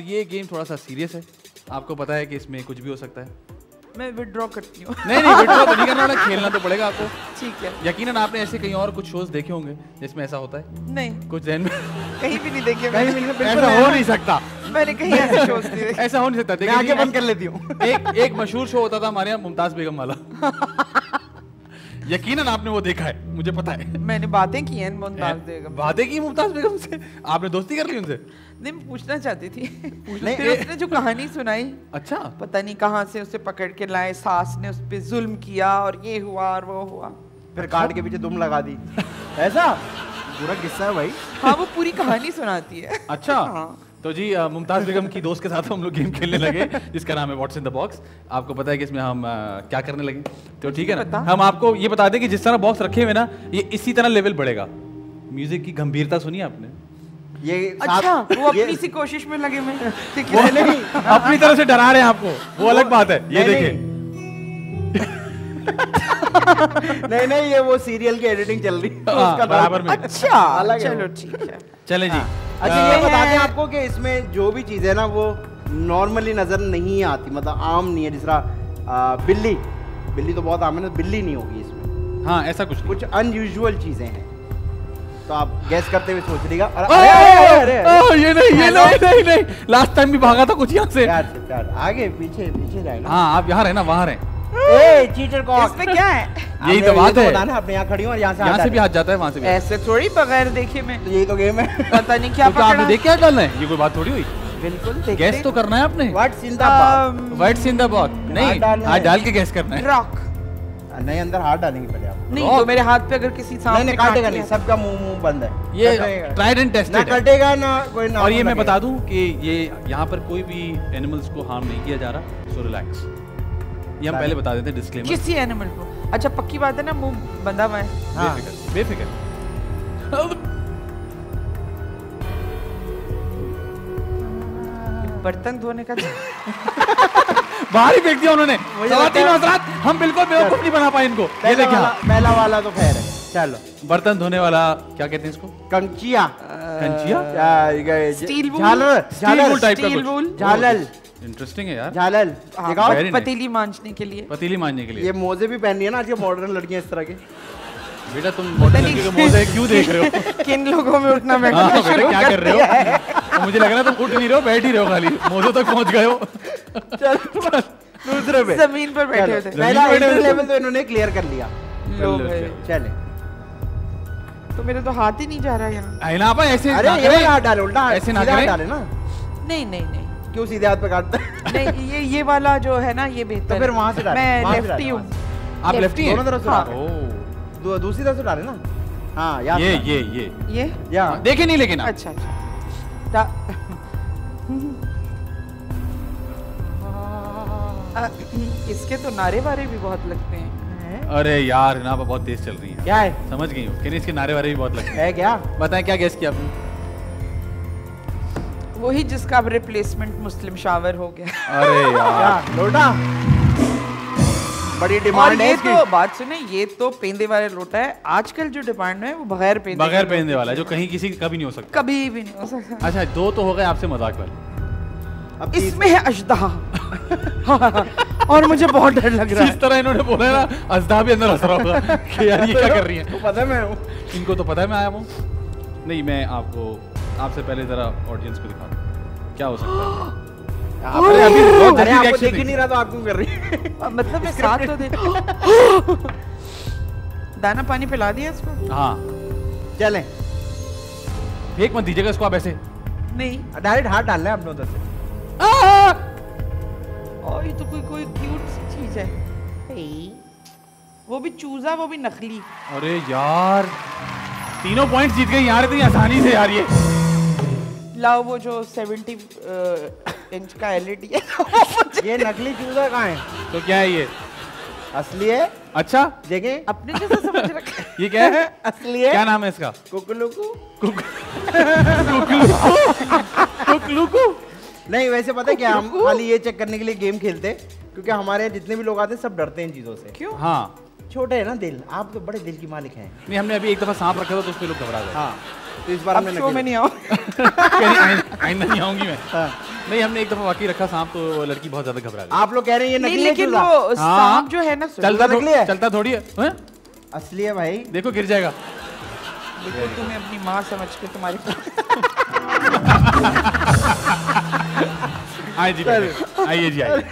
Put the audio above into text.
ये गेम थोड़ा सा सीरियस है, आपको पता है कि इसमें कुछ भी हो सकता है। मैं विड्रॉ करती हूँ। नहीं विड्रॉ तो नहीं करना वाला, खेलना तो पड़ेगा आपको। ठीक है। यकीनन आपने ऐसे कहीं और कुछ शोज देखे होंगे जिसमें ऐसा होता है। नहीं, कुछ जहन में कहीं भी नहीं देखे। कहीं भी नहीं, ऐसा हो नहीं सकता। मैंने कहीं ऐसे शोज नहीं देखे। ऐसा हो नहीं सकता। मैं आगे बंद कर लेती हूँ। एक मशहूर शो होता था हमारे यहाँ, मुमताज बेगम वाला। यकीनन आपने वो देखा है, मुझे पता है। मैंने बातें की हैं मुमताज बेगम। बातें की मुमताज बेगम से? आपने दोस्ती कर ली उनसे? नहीं, मैं पूछना चाहती थी। नहीं, फिर उसने जो कहानी सुनाई, अच्छा, पता नहीं कहाँ से उसे पकड़ के लाए, सास ने उस पे जुल्म किया और ये हुआ और वो हुआ, फिर कार्ड के पीछे दुम लगा दी। ऐसा पूरा किस्सा है भाई। हाँ, वो पूरी कहानी सुनाती है। अच्छा। हाँ। तो जी मुमताज बेगम की दोस्त के साथ हम लोग गेम खेलने लगे जिसका नाम है व्हाट्स इन द बॉक्स। आपको पता है कि इसमें हम क्या करने लगे? तो ठीक है ना, हम आपको ये बता दें कि जिस तरह बॉक्स रखे हुए ना, ये इसी तरह लेवल बढ़ेगा। म्यूजिक की गंभीरता सुनिए आपने। ये अच्छा, वो अपनी सी कोशिश में लगे में। वो नहीं, अपनी तरह से डरा रहे हैं आपको, वो अलग बात है। ये देखिए। नहीं ये वो सीरियल की एडिटिंग चल रही है उसका बराबर में। अच्छा, अलग है चलो वो। ठीक है। चले जी। अच्छा, ये बता दें आपको कि इसमें जो भी चीज़ है ना वो नॉर्मली नज़र नहीं आती, मतलब आम नहीं है। जिस तरह बिल्ली तो बहुत आम है ना, बिल्ली नहीं होगी इसमें। हाँ, ऐसा कुछ अनयूजुअल चीज़ें हैं, तो आप गैस करते हुए सोच लीजिएगा। ये नहीं, लास्ट टाइम भी भागा था कुछ यहाँ से। प्यार आगे पीछे जाए ना। हाँ, आप यहाँ रहे ना, वहाँ रहे। चीटर को इसमें क्या है? यही तो बात है। अपने यहाँ खड़ी हूँ और यहाँ से भी हाथ जाता है, वहाँ से भी। ऐसे थोड़ी बगैर देखे मैं। तो यही तो गेम है। पता नहीं क्या तो आपने पकड़ा। देख क्या डालना है? ये कोई बात थोड़ी हुई। बिल्कुल गैस तो करना है आपने। What's in the box? What's in the box नहीं, हाथ डाल के गैस करना है। रॉक नहीं, अंदर हाथ डालेंगे पहले आप। नहीं, तो मेरे हाथ पे अगर किसी सांप नहीं ने काटेगा काट नहीं, लिया। सबका मुंह बंद है। ये ट्राइड एंड टेस्टेड ना है। कटेगा ना कोई ना। और ये मैं बता दूं कि ये यहाँ पर कोई भी एनिमल्स को हार्म नहीं किया जा रहा, सो रिलैक्स। ये हम पहले बता देते हैं, डिस्क्लेमर। किसी एनिमल को? अच्छा, पक्की बात है ना, मुंह बंधा हुआ है। हाँ। बेफिक्र। बर्तन धोने का बाहर ही फेंक दिया उन्होंने। ख़वातीन और हज़रात, हम बिल्कुल बेवकूफ नहीं बना पाए इनको। ये देखिए, पहला वाला तो खैर है। चलो, बर्तन धोने वाला क्या कहते हैं इसको? कंचिया। कंचिया? स्टील वूल। झालर टाइप का स्टील कुछ। वूल। झालल। इंटरेस्टिंग है यार। झालल दिखाओ। Very nice। पतीली मांजने के लिए। पतीली मांजने के लिए। ये मोजे भी पहन रही है ना आज के मॉडर्न लड़कियां इस तरह के। बेटा तुम मॉडर्न लड़की के मोजे क्यों देख रहे हो? किन लोगों में उठना बैठना हाँ, बेटा शुरू क्या कर रहे हो? तो मुझे लग रहा है तुम उठ नहीं रहे हो, बैठ ही रहे हो, खाली मोजों तक पहुंच गए हो। दूसरे पे जमीन पर बैठे हुए थे। पहला एंट्री लेवल तो इन्होंने क्लियर कर लिया। लो भाई, चले, तो मेरे तो हाथ ही नहीं जा रहा यहाँ। आईना आपा ऐसे अरे ना ये करें। हाथ डाले, उल्टा ऐसे ना सीधा हाथ करें। डाले ना। नहीं क्यों सीधे हाथ पे काटते हैं? नहीं, ये वाला जो है ना, ये बेहतर तो फिर है। वहां से डाले, मैं वहां से लेफ्टी डाले, हूँ। वहां आप लेफ्टी हैं? दोनों तरफ से हाँ। डाले। ओह, दूसरी तरफ से डाले ना। हाँ यार, ये ये देखे नहीं लेकिन आप। अच्छा इसके तो नारे वारे भी बहुत लगते हैं। अरे यार ना बहुत तेज चल रही है। क्या है? समझ गई हो कि इसके नारे वारे भी बहुत लगते है क्या? हैं। बताएं क्या गैस किया आपने? वही जिसका अब रिप्लेसमेंट मुस्लिम शावर हो गया। अरे क्या यार, लोटा? बड़ी और डिमांड है ये इसकी। तो बात सुने, ये तो पेंदे वाले लोटा है। आजकल जो डिमांड है वो बगैर पेंदे बगैर पहनने वाला है, जो कहीं किसी का कभी नहीं हो सकता। कभी भी नहीं हो सकता। अच्छा, दो तो हो गए आपसे मजाक वाले। अब इसमें है अजदहा। और मुझे बहुत डर लग रहा जिस है। तरह इन्होंने बोला है ना, अजदा भी अंदर हंस रहा होगा कि यार ये क्या कर रही है। तो पता है मैं हूँ। इनको तो पता है मैं आया हूँ। नहीं, मैं आपसे पहले जरा ऑडियंस को दिखा दूं क्या हो सकता है। अरे अभी बहुत जल्दी आपको reaction देख ही नहीं। नहीं रहा तो आप क्यों कर रही है? मतलब मैं साथ तो दे। दाना पानी पिला दिया इसको? हाँ, चलें, फेंक मत दीजिएगा इसको आप ऐसे। नहीं। डायरेक्ट हाथ डालना है अपने उधर से। और ये तो कोई क्यूट सी चीज है। वो भी चूजा, वो भी नकली। अरे यार, तीनों पॉइंट जीत गई यार इतनी आसानी से यार। ये लाओ वो जो 70 इंच का एलईडी है। ये नकली चूजा कहाँ है? तो क्या है ये? असली है। अच्छा, देखें, अपने जैसा समझ रखा है। ये क्या है? असली है। क्या नाम है इसका? कुकलुकू। कुकलुकू। नहीं, वैसे पता है क्या, हम खाली ये चेक करने के लिए गेम खेलते हैं क्योंकि हमारे यहाँ जितने भी लोग आते हैं सब डरते हैं इन चीजों से। क्यों? हाँ, छोटे है ना दिल, आप तो बड़े दिल की मालिक हैं। नहीं हमने अभी एक दफा सांप रखा था तो उस पे लोग घबरा गए। हाँ, तो इस बार हमने शो में नहीं आओ। आइंदा नहीं आऊंगी मैं। नहीं, हमने एक दफा वाकई रखा सांप, तो लड़की बहुत ज्यादा घबरा गई। आप लोग कह रहे हैं ये नहीं नकली है लेकिन चूजा? वो सांप जो है ना चलता थोड़ी है। असली है भाई। देखो गिर जाएगा। देखो तुम्हें अपनी माँ समझ के तुम्हारी आइए जी, आइए जी, आइए।